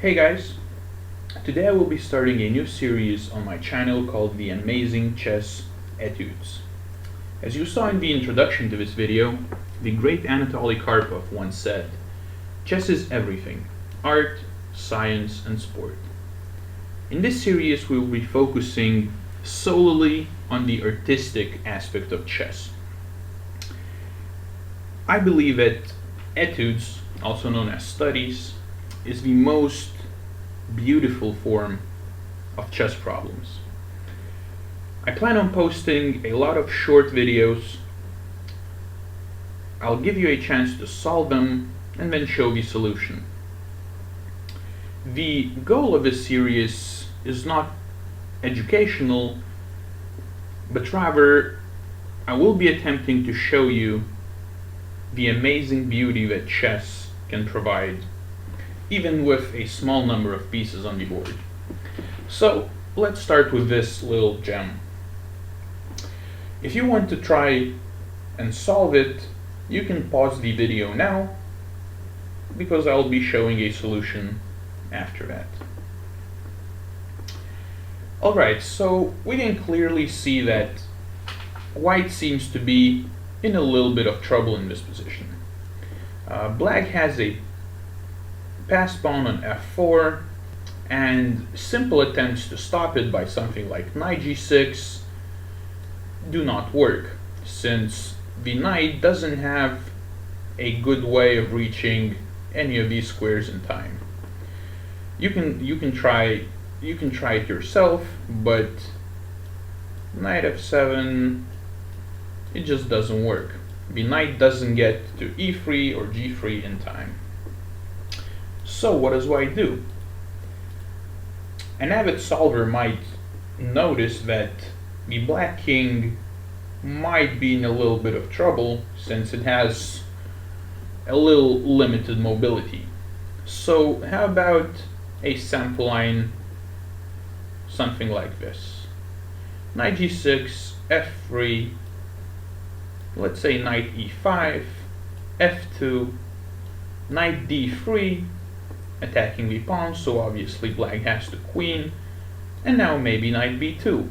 Hey guys, today I will be starting a new series on my channel called The Amazing Chess Etudes. As you saw in the introduction to this video, the great Anatoly Karpov once said, "Chess is everything, art, science and sport." In this series we will be focusing solely on the artistic aspect of chess. I believe that Etudes, also known as studies, is the most beautiful form of chess problems. I plan on posting a lot of short videos. I'll give you a chance to solve them and then show the solution. The goal of this series is not educational, but rather I will be attempting to show you the amazing beauty that chess can provide, even with a small number of pieces on the board. So let's start with this little gem. If you want to try and solve it, you can pause the video now, because I'll be showing a solution after that. Alright, so we can clearly see that white seems to be in a little bit of trouble in this position. Black has a passed pawn on f4, and simple attempts to stop it by something like knight g6 do not work, since the knight doesn't have a good way of reaching any of these squares in time. You can try it yourself, but knight f7, it just doesn't work. The knight doesn't get to e3 or g3 in time. So what does white do? An avid solver might notice that the black king might be in a little bit of trouble, since it has a little limited mobility. So how about a sample line something like this? Knight g6, f3, let's say knight e5, f2, knight d3, attacking the pawn, so obviously black has the queen, and now maybe knight b2.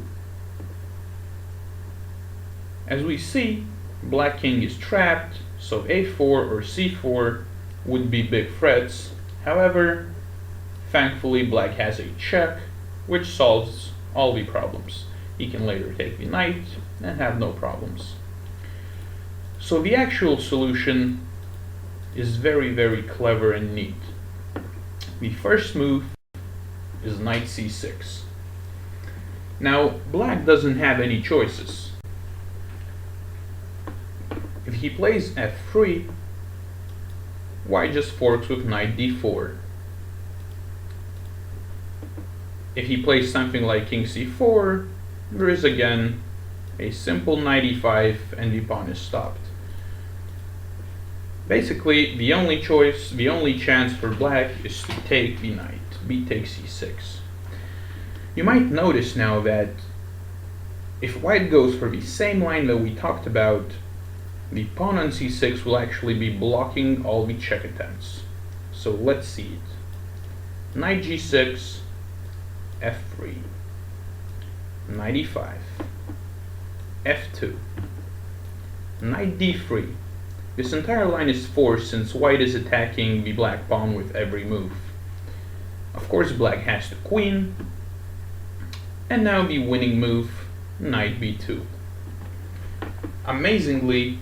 As we see, black king is trapped, so a4 or c4 would be big threats. However, thankfully black has a check, which solves all the problems. He can later take the knight and have no problems. So the actual solution is very, very clever and neat. The first move is knight c6. Now, black doesn't have any choices. If he plays f3, white just forks with knight d4. If he plays something like king c4, there is again a simple knight e5 and the pawn is stopped. Basically, the only chance for black is to take the knight. B takes c6. You might notice now that if white goes for the same line that we talked about, the pawn on c6 will actually be blocking all the check attempts. So let's see it. Knight g6, f3, knight e5, f2, knight d3. This entire line is forced since white is attacking the black pawn with every move. Of course, black has the queen, and now the winning move, knight b2. Amazingly,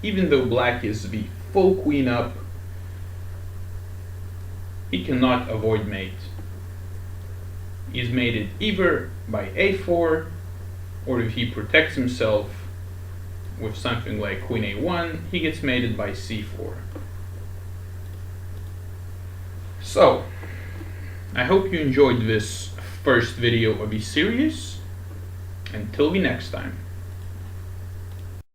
even though black is the full queen up, he cannot avoid mate. He is mated either by a4, or if he protects himself with something like queen a1, he gets mated by c4. So, I hope you enjoyed this first video of the series. Until the next time.